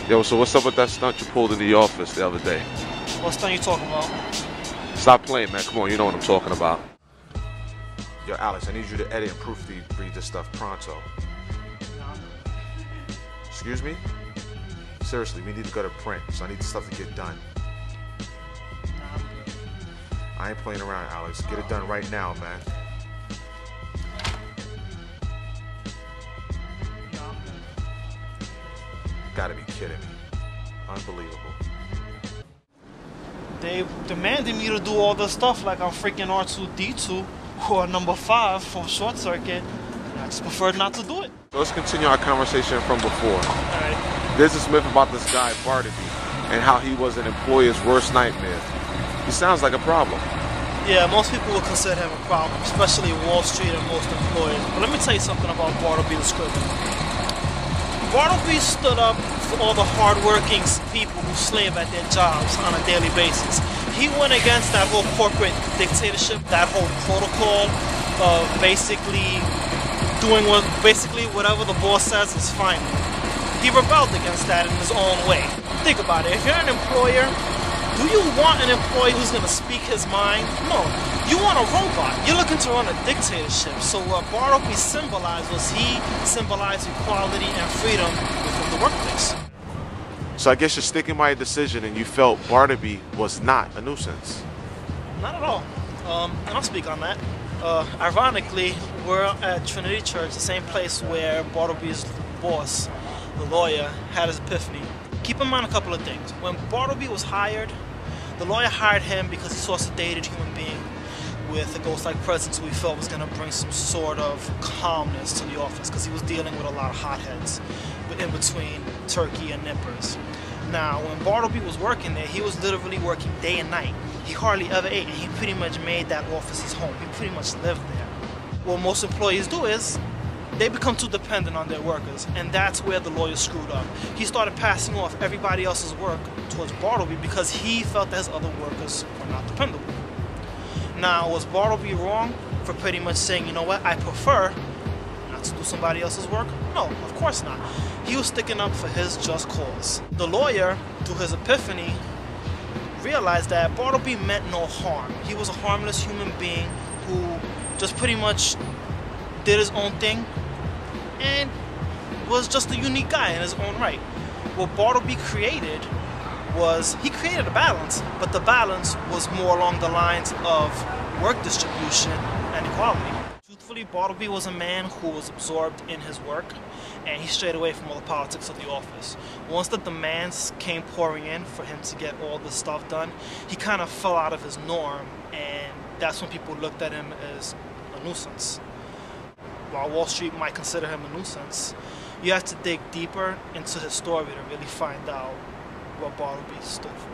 Yo, so what's up with that stunt you pulled in the office the other day? What stunt you talking about? Stop playing, man. Come on, you know what I'm talking about. Yo, Alex, I need you to edit and proofread this stuff pronto. Excuse me? Seriously, we need to go to print, so I need the stuff to get done. I ain't playing around, Alex. Get it done right now, man. Gotta be kidding me. Unbelievable. They demanded me to do all this stuff like I'm freaking R2-D2 or number 5 from Short Circuit. I just preferred not to do it. So let's continue our conversation from before. Alright. There's this myth about this guy, Bartleby, and how he was an employer's worst nightmare. He sounds like a problem. Yeah, most people would consider him a problem, especially Wall Street and most employers. But let me tell you something about Bartleby the Scribbler. Bartleby stood up for all the hard-working people who slave at their jobs on a daily basis. He went against that whole corporate dictatorship, that whole protocol of basically doing whatever the boss says is fine. He rebelled against that in his own way. Think about it. If you're an employer, do you want an employee who's going to speak his mind? No. You want a robot. You're looking to run a dictatorship. So what Bartleby symbolized was he symbolized equality and freedom within the workplace. So I guess you're sticking by your decision and you felt Bartleby was not a nuisance. Not at all. And I'll speak on that. Ironically, we're at Trinity Church, the same place where Bartleby's boss, the lawyer, had his epiphany. Keep in mind a couple of things. When Bartleby was hired, the lawyer hired him because he saw a sedated human being with a ghost-like presence who he felt was going to bring some sort of calmness to the office because he was dealing with a lot of hotheads in between Turkey and Nippers. Now, when Bartleby was working there, he was literally working day and night. He hardly ever ate, and he pretty much made that office his home. He pretty much lived there. What most employees do is they become too dependent on their workers, and that's where the lawyer screwed up. He started passing off everybody else's work towards Bartleby because he felt that his other workers were not dependable. Now, was Bartleby wrong for pretty much saying, you know what, I prefer not to do somebody else's work? No, of course not. He was sticking up for his just cause. The lawyer, through his epiphany, realized that Bartleby meant no harm. He was a harmless human being who just pretty much did his own thing and was just a unique guy in his own right. What Bartleby created was, he created a balance, but the balance was more along the lines of work distribution and equality. Truthfully, Bartleby was a man who was absorbed in his work, and he strayed away from all the politics of the office. Once the demands came pouring in for him to get all this stuff done, he kind of fell out of his norm, and that's when people looked at him as a nuisance. While Wall Street might consider him a nuisance, you have to dig deeper into his story to really find out what Bartleby stood for.